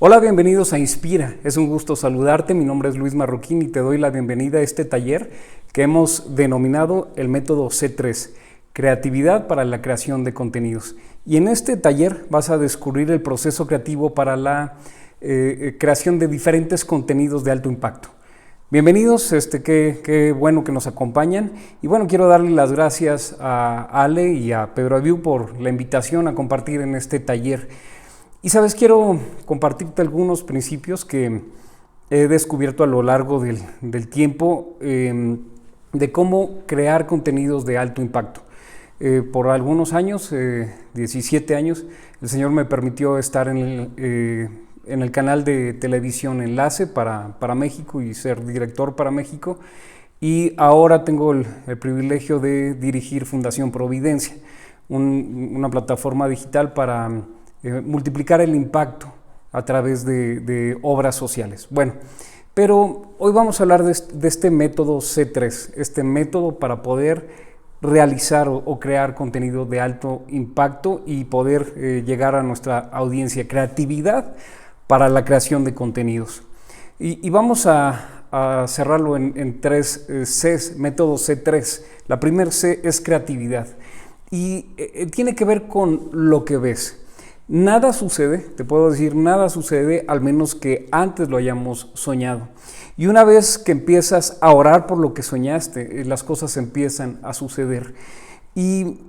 Hola, bienvenidos a Inspira. Es un gusto saludarte. Mi nombre es Luis Marroquín y te doy la bienvenida a este taller que hemos denominado el método C3, Creatividad para la creación de contenidos. Y en este taller vas a descubrir el proceso creativo para la creación de diferentes contenidos de alto impacto. Bienvenidos, qué bueno que nos acompañan. Y bueno, quiero darle las gracias a Ale y a Pedro Aviu por la invitación a compartir en este taller. Y sabes, quiero compartirte algunos principios que he descubierto a lo largo del tiempo de cómo crear contenidos de alto impacto. Por algunos años, 17 años, el Señor me permitió estar en el canal de televisión Enlace para México y ser director para México. Y ahora tengo el privilegio de dirigir Fundación Providencia, una plataforma digital para multiplicar el impacto a través de obras sociales. Bueno, pero hoy vamos a hablar de este método C3, este método para poder realizar o crear contenido de alto impacto y poder llegar a nuestra audiencia. Creatividad para la creación de contenidos. Y vamos a cerrarlo en tres Cs, método C3. La primera C es creatividad y tiene que ver con lo que ves. Nada sucede, te puedo decir, nada sucede al menos que antes lo hayamos soñado. Y una vez que empiezas a orar por lo que soñaste, las cosas empiezan a suceder. Y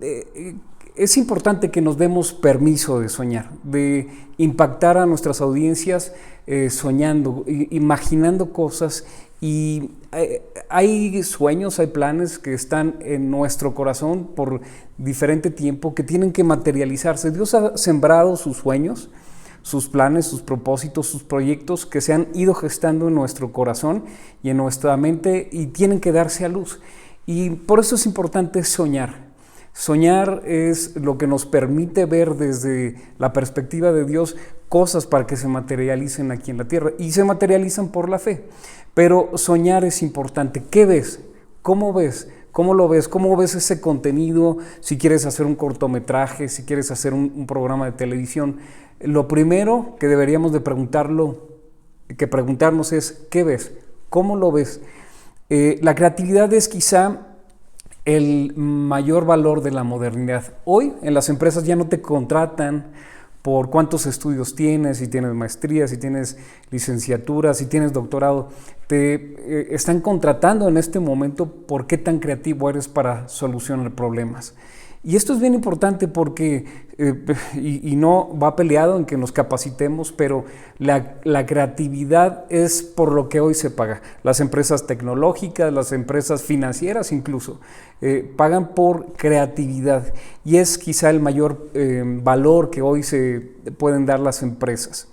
es importante que nos demos permiso de soñar, de impactar a nuestras audiencias soñando, imaginando cosas. Y hay sueños, hay planes que están en nuestro corazón por diferente tiempo que tienen que materializarse. Dios ha sembrado sus sueños, sus planes, sus propósitos, sus proyectos que se han ido gestando en nuestro corazón y en nuestra mente y tienen que darse a luz. Y por eso es importante soñar. Soñar es lo que nos permite ver desde la perspectiva de Dios cosas para que se materialicen aquí en la tierra y se materializan por la fe. Pero soñar es importante. ¿Qué ves? ¿Cómo ves? ¿Cómo lo ves? ¿Cómo ves ese contenido? Si quieres hacer un cortometraje, si quieres hacer un programa de televisión, lo primero que deberíamos de preguntarnos es ¿qué ves? ¿Cómo lo ves? La creatividad es quizá el mayor valor de la modernidad. Hoy en las empresas ya no te contratan por cuántos estudios tienes, si tienes maestría, si tienes licenciatura, si tienes doctorado. Te están contratando en este momento por qué tan creativo eres para solucionar problemas. Y esto es bien importante porque, y no va peleado en que nos capacitemos, pero la creatividad es por lo que hoy se paga. Las empresas tecnológicas, las empresas financieras incluso, pagan por creatividad y es quizá el mayor valor que hoy se pueden dar las empresas.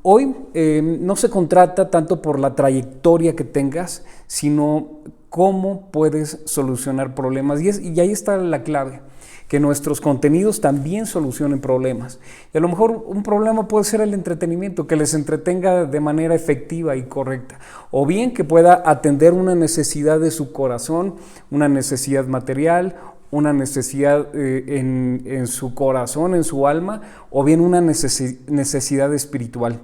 Hoy no se contrata tanto por la trayectoria que tengas, sino cómo puedes solucionar problemas. Y ahí está la clave, que nuestros contenidos también solucionen problemas. Y a lo mejor un problema puede ser el entretenimiento, que les entretenga de manera efectiva y correcta. O bien que pueda atender una necesidad de su corazón, una necesidad material, una necesidad en su corazón, en su alma, o bien una necesidad espiritual.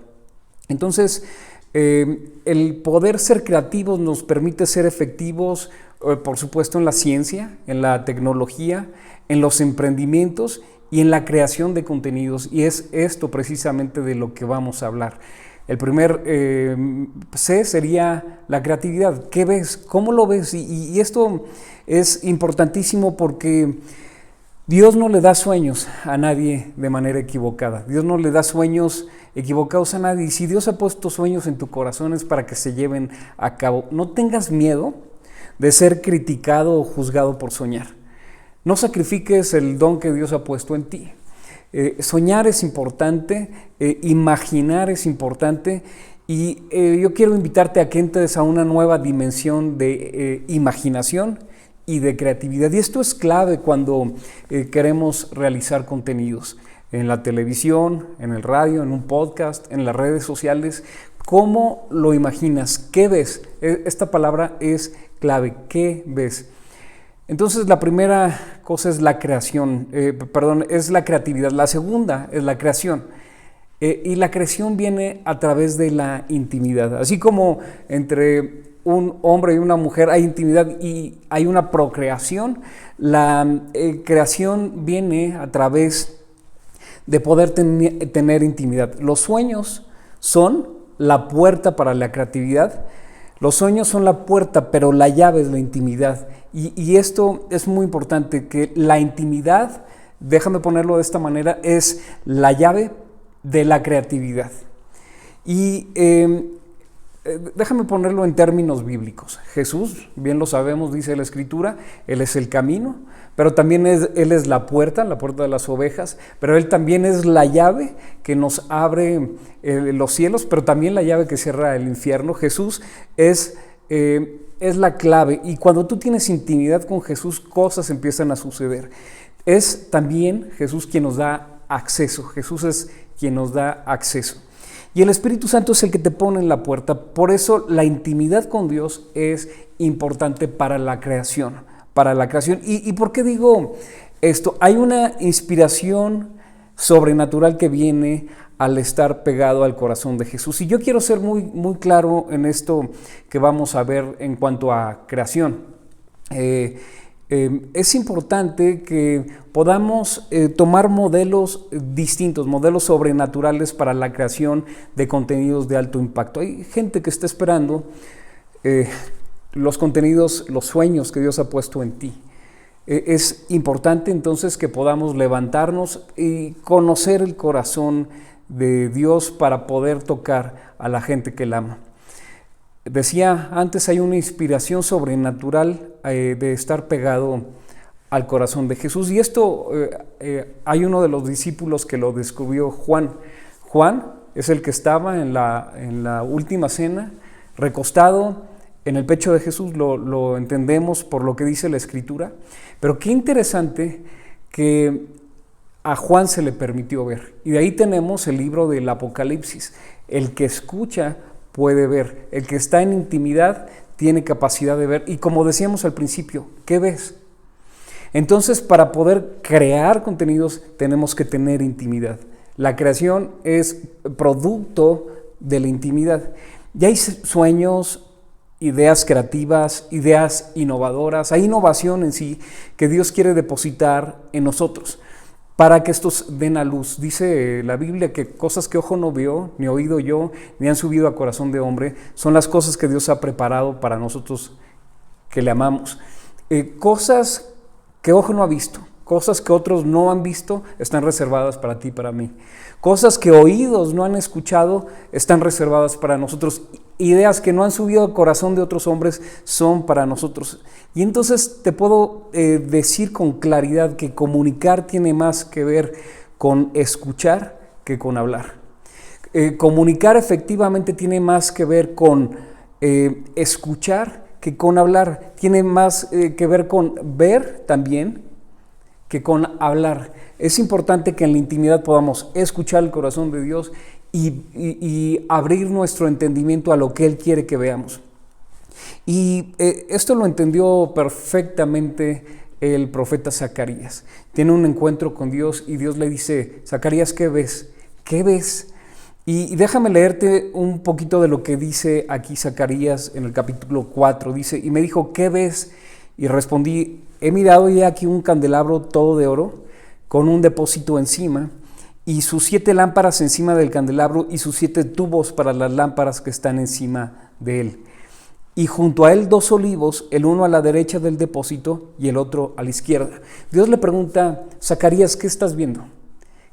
Entonces, el poder ser creativos nos permite ser efectivos, por supuesto, en la ciencia, en la tecnología, en los emprendimientos y en la creación de contenidos. Y es esto precisamente de lo que vamos a hablar. El primer C sería la creatividad. ¿Qué ves? ¿Cómo lo ves? Y esto es importantísimo porque Dios no le da sueños a nadie de manera equivocada. Dios no le da sueños equivocados a nadie. Y si Dios ha puesto sueños en tu corazón es para que se lleven a cabo. No tengas miedo de ser criticado o juzgado por soñar. No sacrifiques el don que Dios ha puesto en ti. Soñar es importante, imaginar es importante y yo quiero invitarte a que entres a una nueva dimensión de imaginación y de creatividad. Y esto es clave cuando queremos realizar contenidos en la televisión, en el radio, en un podcast, en las redes sociales. ¿Cómo lo imaginas? ¿Qué ves? Esta palabra es clave. ¿Qué ves? Entonces la primera cosa es la creación, es la creatividad. La segunda es la creación. Y la creación viene a través de la intimidad. Así como entre un hombre y una mujer hay intimidad y hay una procreación, la creación viene a través de poder tener intimidad. Los sueños son la puerta para la creatividad. Los sueños son la puerta, pero la llave es la intimidad. Y esto es muy importante, que la intimidad, déjame ponerlo de esta manera, es la llave de la creatividad. Y déjame ponerlo en términos bíblicos. Jesús, bien lo sabemos, dice la Escritura, Él es el camino, pero también Él es la puerta de las ovejas, pero Él también es la llave que nos abre los cielos, pero también la llave que cierra el infierno. Jesús es la clave, y cuando tú tienes intimidad con Jesús, cosas empiezan a suceder. Es también Jesús quien nos da acceso. Jesús es quien nos da acceso. Y el Espíritu Santo es el que te pone en la puerta. Por eso la intimidad con Dios es importante para la creación. ¿Y por qué digo esto? Hay una inspiración sobrenatural que viene al estar pegado al corazón de Jesús. Y yo quiero ser muy, muy claro en esto que vamos a ver en cuanto a creación. Es importante que podamos tomar modelos distintos, modelos sobrenaturales para la creación de contenidos de alto impacto. Hay gente que está esperando los contenidos, los sueños que Dios ha puesto en ti. Es importante entonces que podamos levantarnos y conocer el corazón de Dios para poder tocar a la gente que Él ama. Decía antes, hay una inspiración sobrenatural de estar pegado al corazón de Jesús. Y esto hay uno de los discípulos que lo descubrió, Juan. Juan es el que estaba en la última cena, recostado en el pecho de Jesús. Lo entendemos por lo que dice la Escritura. Pero qué interesante que a Juan se le permitió ver. Y de ahí tenemos el libro del Apocalipsis. El que escucha puede ver. El que está en intimidad tiene capacidad de ver. Y como decíamos al principio, ¿qué ves? Entonces, para poder crear contenidos tenemos que tener intimidad. La creación es producto de la intimidad. Y hay sueños, ideas creativas, ideas innovadoras, hay innovación en sí que Dios quiere depositar en nosotros para que estos den a luz. Dice la Biblia que cosas que ojo no vio, ni oído yo, ni han subido a corazón de hombre, son las cosas que Dios ha preparado para nosotros que le amamos. Cosas que ojo no ha visto, cosas que otros no han visto, están reservadas para ti y para mí. Cosas que oídos no han escuchado, están reservadas para nosotros. Ideas que no han subido al corazón de otros hombres son para nosotros. Y entonces te puedo decir con claridad que comunicar tiene más que ver con escuchar que con hablar. Comunicar efectivamente tiene más que ver con escuchar que con hablar. Tiene más que ver con ver también que con hablar. Es importante que en la intimidad podamos escuchar el corazón de Dios y abrir nuestro entendimiento a lo que Él quiere que veamos. Y esto lo entendió perfectamente el profeta Zacarías. Tiene un encuentro con Dios y Dios le dice: Zacarías, ¿qué ves? ¿Qué ves? Y déjame leerte un poquito de lo que dice aquí Zacarías en el capítulo 4. Dice: y me dijo, ¿qué ves? Y respondí: he mirado ya aquí un candelabro todo de oro, con un depósito encima, y sus 7 lámparas encima del candelabro, y sus 7 tubos para las lámparas que están encima de él. Y junto a él 2 olivos, el uno a la derecha del depósito y el otro a la izquierda. Dios le pregunta: Zacarías, ¿qué estás viendo?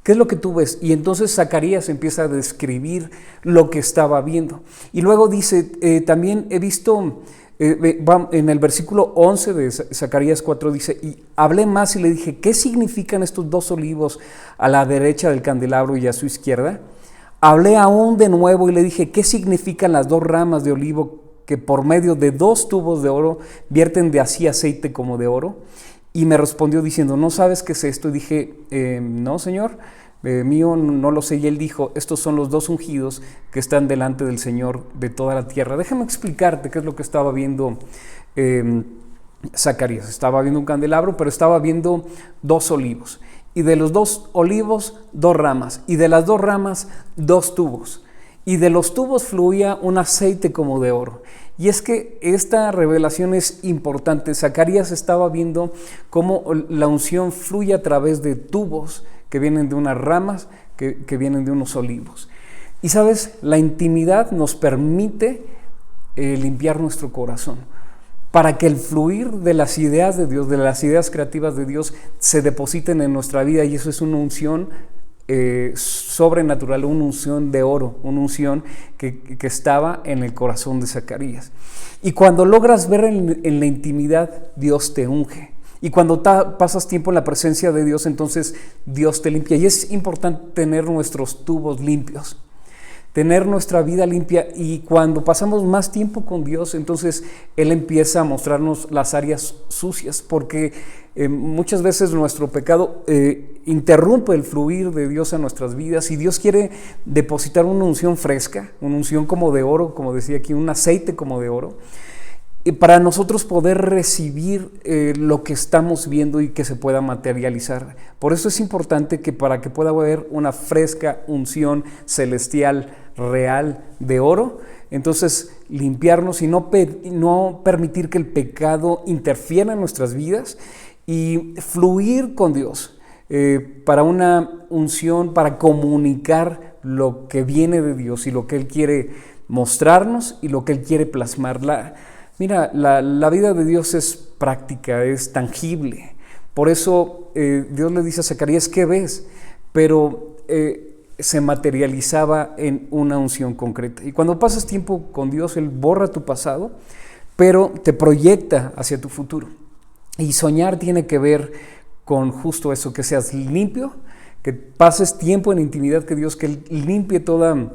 ¿Qué es lo que tú ves? Y entonces Zacarías empieza a describir lo que estaba viendo. Y luego dice, también he visto, en el versículo 11 de Zacarías 4 dice: y hablé más y le dije, ¿qué significan estos 2 olivos a la derecha del candelabro y a su izquierda? Hablé aún de nuevo y le dije, ¿qué significan las 2 ramas de olivo que por medio de 2 tubos de oro vierten de así aceite como de oro? Y me respondió diciendo, ¿no sabes qué es esto? Y dije, no, Señor, mío no lo sé. Y él dijo, estos son los 2 ungidos que están delante del Señor de toda la tierra. Déjame explicarte qué es lo que estaba viendo Zacarías. Estaba viendo un candelabro, pero estaba viendo 2 olivos. y de los 2 olivos 2 ramas, y de las 2 ramas 2 tubos, y de los tubos fluía un aceite como de oro. Y es que esta revelación es importante. Zacarías estaba viendo cómo la unción fluye a través de tubos que vienen de unas ramas, que vienen de unos olivos. Y sabes, la intimidad nos permite limpiar nuestro corazón, para que el fluir de las ideas de Dios, de las ideas creativas de Dios, se depositen en nuestra vida. Y eso es una unción sobrenatural, una unción de oro, una unción que estaba en el corazón de Zacarías. Y cuando logras ver en la intimidad, Dios te unge. Y cuando pasas tiempo en la presencia de Dios, entonces Dios te limpia. Y es importante tener nuestros tubos limpios, tener nuestra vida limpia. Y cuando pasamos más tiempo con Dios, entonces Él empieza a mostrarnos las áreas sucias, porque muchas veces nuestro pecado interrumpe el fluir de Dios a nuestras vidas, y Dios quiere depositar una unción fresca, una unción como de oro, como decía aquí, un aceite como de oro, y para nosotros poder recibir lo que estamos viendo y que se pueda materializar. Por eso es importante que para que pueda haber una fresca unción celestial real de oro, entonces limpiarnos y no permitir que el pecado interfiera en nuestras vidas, y fluir con Dios para una unción, para comunicar lo que viene de Dios y lo que Él quiere mostrarnos y lo que Él quiere plasmar. Mira, la vida de Dios es práctica, es tangible. Por eso Dios le dice a Zacarías: ¿qué ves? Pero se materializaba en una unción concreta. Y cuando pasas tiempo con Dios, Él borra tu pasado, pero te proyecta hacia tu futuro. Y soñar tiene que ver con justo eso, que seas limpio, que pases tiempo en intimidad con Dios, que Él limpie toda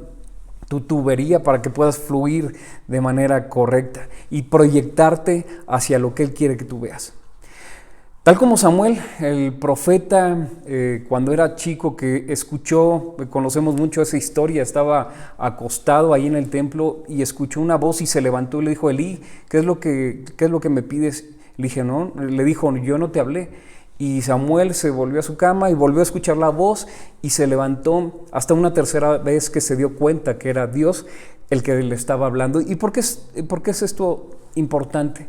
tu tubería para que puedas fluir de manera correcta y proyectarte hacia lo que Él quiere que tú veas. Tal como Samuel, el profeta, cuando era chico, que escuchó, conocemos mucho esa historia, estaba acostado ahí en el templo y escuchó una voz y se levantó y le dijo: Elí, ¿qué es lo que me pides? Le dijo: yo no te hablé. Y Samuel se volvió a su cama y volvió a escuchar la voz y se levantó hasta una tercera vez que se dio cuenta que era Dios el que le estaba hablando. ¿Y por qué es esto importante?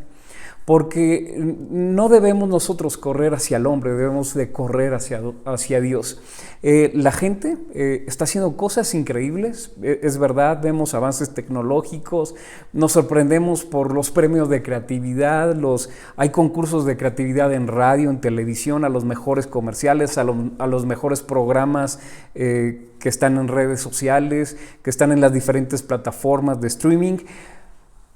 Porque no debemos nosotros correr hacia el hombre, debemos de correr hacia Dios. La gente está haciendo cosas increíbles, es verdad, vemos avances tecnológicos, nos sorprendemos por los premios de creatividad, hay concursos de creatividad en radio, en televisión, a los mejores comerciales, a los mejores programas que están en redes sociales, que están en las diferentes plataformas de streaming,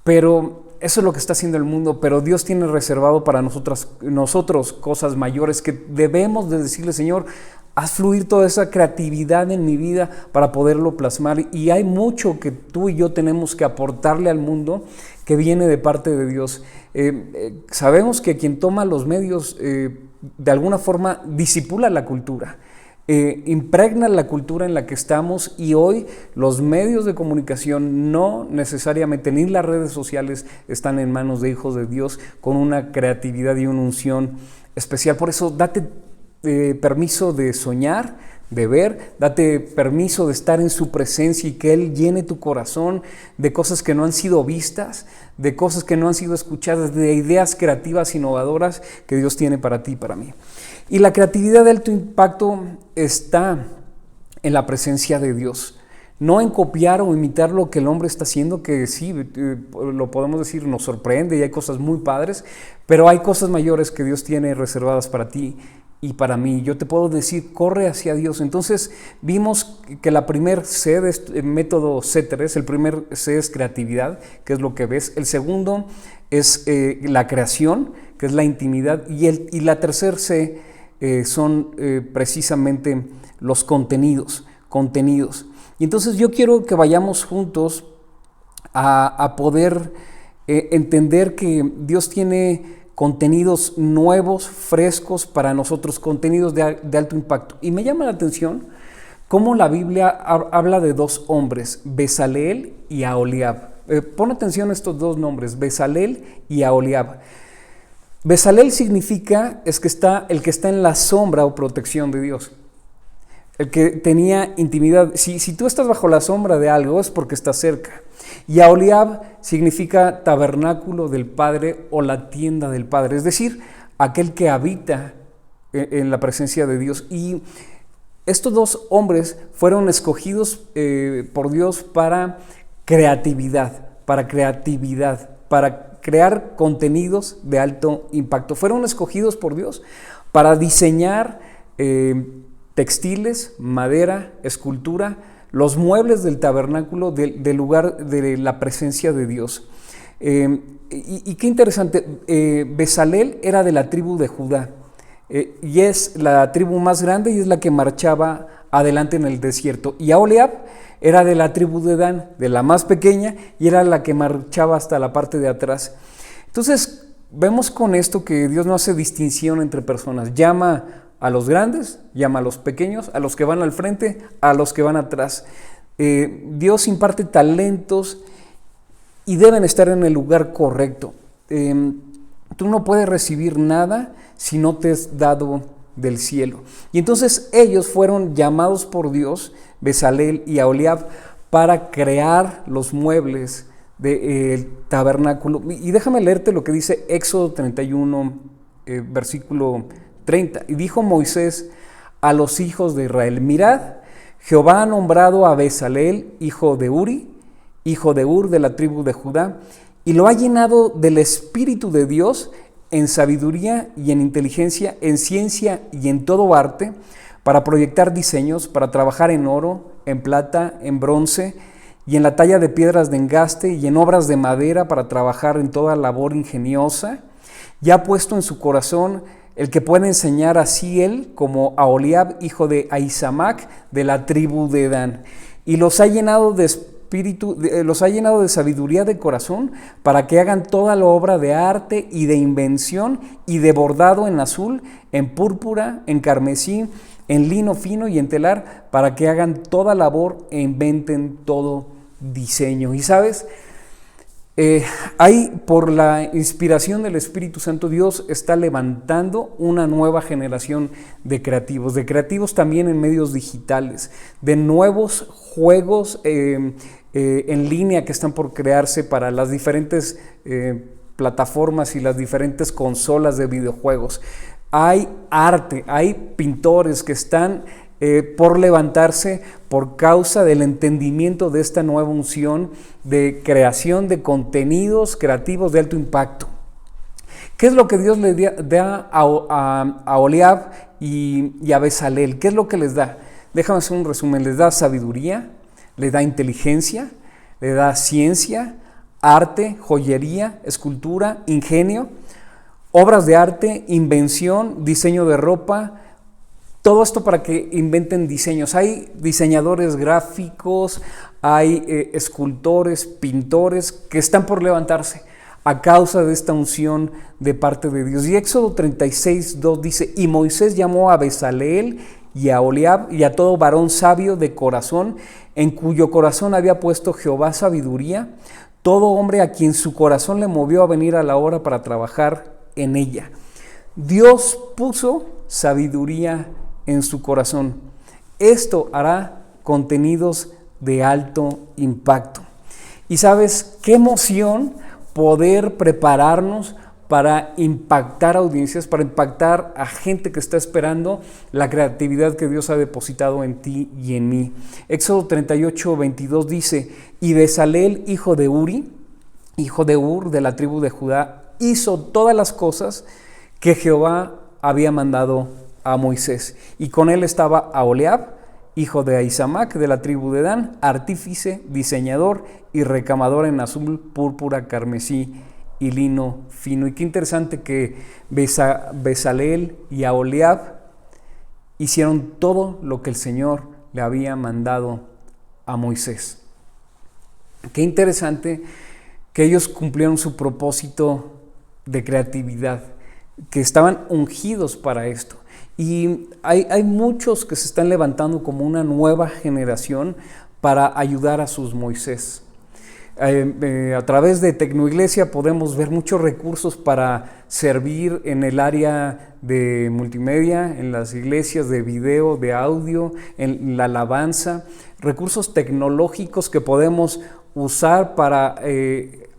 pero eso es lo que está haciendo el mundo. Pero Dios tiene reservado para nosotros cosas mayores, que debemos de decirle: Señor, haz fluir toda esa creatividad en mi vida para poderlo plasmar. Y hay mucho que tú y yo tenemos que aportarle al mundo, que viene de parte de Dios. Sabemos que quien toma los medios de alguna forma disipula la cultura, impregna la cultura en la que estamos, y hoy los medios de comunicación no necesariamente, ni las redes sociales, están en manos de hijos de Dios con una creatividad y una unción especial. Por eso date permiso de soñar, de ver, date permiso de estar en su presencia y que Él llene tu corazón de cosas que no han sido vistas, de cosas que no han sido escuchadas, de ideas creativas, innovadoras que Dios tiene para ti y para mí. Y la creatividad de alto impacto está en la presencia de Dios, no en copiar o imitar lo que el hombre está haciendo, que sí, lo podemos decir, nos sorprende y hay cosas muy padres, pero hay cosas mayores que Dios tiene reservadas para ti y para mí. Yo te puedo decir: corre hacia Dios. Entonces vimos que la primer C de este método C3, el primer C es creatividad, que es lo que ves. El segundo es la creación, que es la intimidad. Y la tercer C son precisamente los contenidos. Y entonces yo quiero que vayamos juntos a poder entender que Dios tiene contenidos nuevos, frescos para nosotros, contenidos de alto impacto. Y me llama la atención cómo la Biblia habla de 2 hombres, Bezaleel y Aholiab. Pon atención a estos 2 nombres, Bezaleel y Aholiab. Bezalel significa el que está en la sombra o protección de Dios. El que tenía intimidad. Si tú estás bajo la sombra de algo es porque estás cerca. Y Aholiab significa tabernáculo del Padre o la tienda del Padre, es decir, aquel que habita en la presencia de Dios. Y estos dos hombres fueron escogidos por Dios para creatividad, para crear contenidos de alto impacto. Fueron escogidos por Dios para diseñar textiles, madera, escultura, los muebles del tabernáculo del lugar de la presencia de Dios. Y qué interesante, Bezalel era de la tribu de Judá, y es la tribu más grande y es la que marchaba adelante en el desierto. Y Aholiab era de la tribu de Dan, de la más pequeña, y era la que marchaba hasta la parte de atrás. Entonces, vemos con esto que Dios no hace distinción entre personas. Llama a los grandes, llama a los pequeños, a los que van al frente, a los que van atrás. Dios imparte talentos y deben estar en el lugar correcto. Tú no puedes recibir nada si no te es dado del cielo. Y entonces ellos fueron llamados por Dios, Bezalel y Aholiab, para crear los muebles del tabernáculo. Y déjame leerte lo que dice Éxodo 31, versículo 30. Y dijo Moisés a los hijos de Israel: mirad, Jehová ha nombrado a Bezalel, hijo de Uri, hijo de Ur, de la tribu de Judá, y lo ha llenado del Espíritu de Dios en sabiduría y en inteligencia, en ciencia y en todo arte, para proyectar diseños, para trabajar en oro, en plata, en bronce, y en la talla de piedras de engaste, y en obras de madera, para trabajar en toda labor ingeniosa. Y ha puesto en su corazón el que pueda enseñar así él como a Aholiab, hijo de Ahisamac, de la tribu de Dan. Y los ha llenado de sabiduría de corazón, para que hagan toda la obra de arte y de invención y de bordado en azul, en púrpura, en carmesí, en lino fino y en telar, para que hagan toda labor e inventen todo diseño. Y sabes, ahí por la inspiración del Espíritu Santo, Dios está levantando una nueva generación de creativos también en medios digitales, de nuevos juegos en línea que están por crearse para las diferentes plataformas y las diferentes consolas de videojuegos. Hay arte, hay pintores que están por levantarse por causa del entendimiento de esta nueva unción de creación de contenidos creativos de alto impacto. ¿Qué es lo que Dios le da a Aholiab y a Bezalel? ¿Qué es lo que les da? Déjame hacer un resumen. Les da sabiduría, les da inteligencia, les da ciencia, arte, joyería, escultura, ingenio, obras de arte, invención, diseño de ropa. Todo esto para que inventen diseños. Hay diseñadores gráficos, hay escultores, pintores que están por levantarse a causa de esta unción de parte de Dios. Y Éxodo 36:2 dice: y Moisés llamó a Bezalel y a Aholiab y a todo varón sabio de corazón, en cuyo corazón había puesto Jehová sabiduría, todo hombre a quien su corazón le movió a venir a la hora para trabajar en ella. Dios puso sabiduría en su corazón. Esto hará contenidos de alto impacto. Y sabes, qué emoción poder prepararnos para impactar audiencias, para impactar a gente que está esperando la creatividad que Dios ha depositado en ti y en mí. Éxodo 38:22 dice: y Bezalel, hijo de Uri, hijo de Ur, de la tribu de Judá, hizo todas las cosas que Jehová había mandado a Moisés. Y con él estaba Aholiab, hijo de Ahisamac, de la tribu de Dan, artífice, diseñador y recamador en azul, púrpura, carmesí y lino fino. Y qué interesante que Bezalel y Aholiab hicieron todo lo que el Señor le había mandado a Moisés. Qué interesante que ellos cumplieron su propósito de creatividad, que estaban ungidos para esto. Y hay muchos que se están levantando como una nueva generación para ayudar a sus Moisés. A través de Tecnoiglesia podemos ver muchos recursos para servir en el área de multimedia, en las iglesias, de video, de audio, en la alabanza, recursos tecnológicos que podemos usar para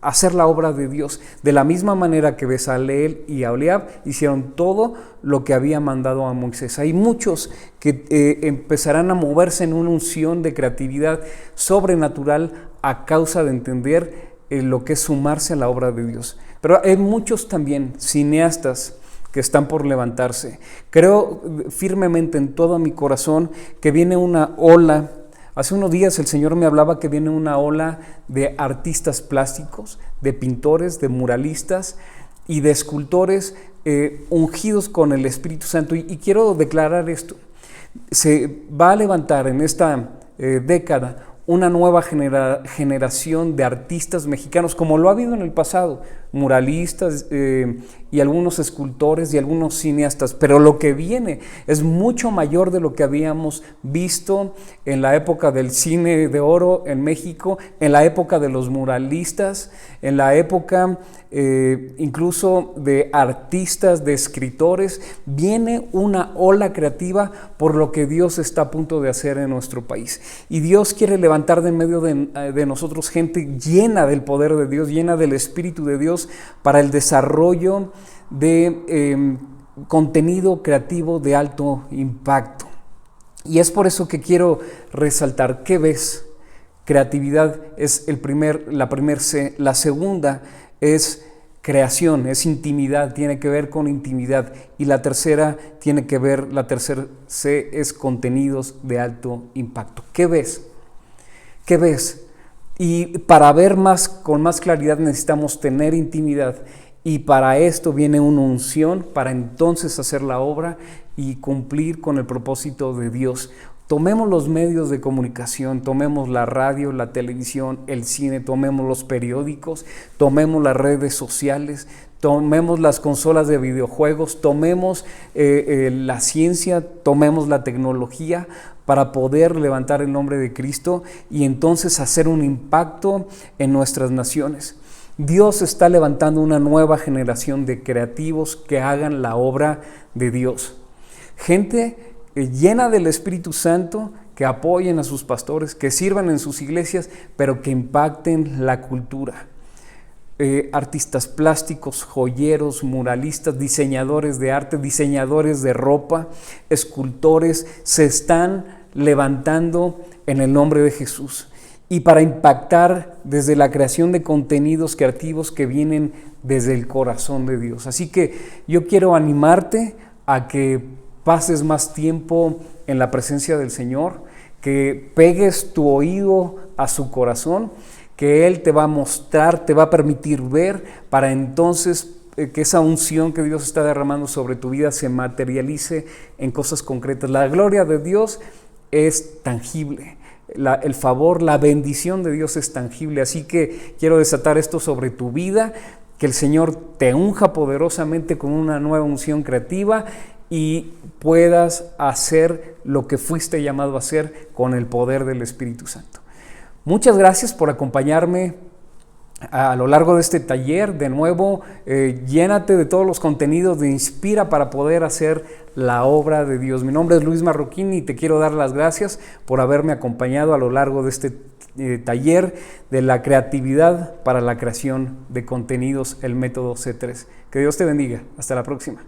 hacer la obra de Dios, de la misma manera que Bezaleel y Aholiab hicieron todo lo que había mandado a Moisés. Hay muchos que empezarán a moverse en una unción de creatividad sobrenatural a causa de entender lo que es sumarse a la obra de Dios. Pero hay muchos también cineastas que están por levantarse. Creo firmemente en todo mi corazón que viene una ola. Hace unos días el Señor me hablaba que viene una ola de artistas plásticos, de pintores, de muralistas y de escultores ungidos con el Espíritu Santo. Y quiero declarar esto. Se va a levantar en esta década una nueva generación de artistas mexicanos, como lo ha habido en el pasado, muralistas y algunos escultores y algunos cineastas, pero lo que viene es mucho mayor de lo que habíamos visto en la época del cine de oro en México, en la época de los muralistas, en la época incluso de artistas, de escritores. Viene una ola creativa por lo que Dios está a punto de hacer en nuestro país, y Dios quiere levantar de en medio de nosotros gente llena del poder de Dios, llena del Espíritu de Dios, para el desarrollo de contenido creativo de alto impacto. Y es por eso que quiero resaltar: ¿qué ves? Creatividad es la primer C. La segunda es creación, es intimidad, tiene que ver con intimidad. Y la tercera C es contenidos de alto impacto. ¿Qué ves? ¿Qué ves? Y para ver con más claridad necesitamos tener intimidad, y para esto viene una unción para entonces hacer la obra y cumplir con el propósito de Dios. Tomemos los medios de comunicación, tomemos la radio, la televisión, el cine, tomemos los periódicos, tomemos las redes sociales, tomemos las consolas de videojuegos, tomemos la ciencia, tomemos la tecnología para poder levantar el nombre de Cristo y entonces hacer un impacto en nuestras naciones. Dios está levantando una nueva generación de creativos que hagan la obra de Dios. Gente llena del Espíritu Santo, que apoyen a sus pastores, que sirvan en sus iglesias, pero que impacten la cultura. Artistas plásticos, joyeros, muralistas, diseñadores de arte, diseñadores de ropa, escultores, se están levantando en el nombre de Jesús, y para impactar desde la creación de contenidos creativos que vienen desde el corazón de Dios. Así que yo quiero animarte a que pases más tiempo en la presencia del Señor, que pegues tu oído a su corazón, que Él te va a mostrar, te va a permitir ver, para entonces que esa unción que Dios está derramando sobre tu vida se materialice en cosas concretas. La gloria de Dios es tangible, el favor, la bendición de Dios es tangible. Así que quiero desatar esto sobre tu vida, que el Señor te unja poderosamente con una nueva unción creativa y puedas hacer lo que fuiste llamado a hacer con el poder del Espíritu Santo. Muchas gracias por acompañarme a lo largo de este taller. De nuevo, llénate de todos los contenidos de Inspira para poder hacer la obra de Dios. Mi nombre es Luis Marroquín y te quiero dar las gracias por haberme acompañado a lo largo de este taller de la creatividad para la creación de contenidos, el método C3. Que Dios te bendiga. Hasta la próxima.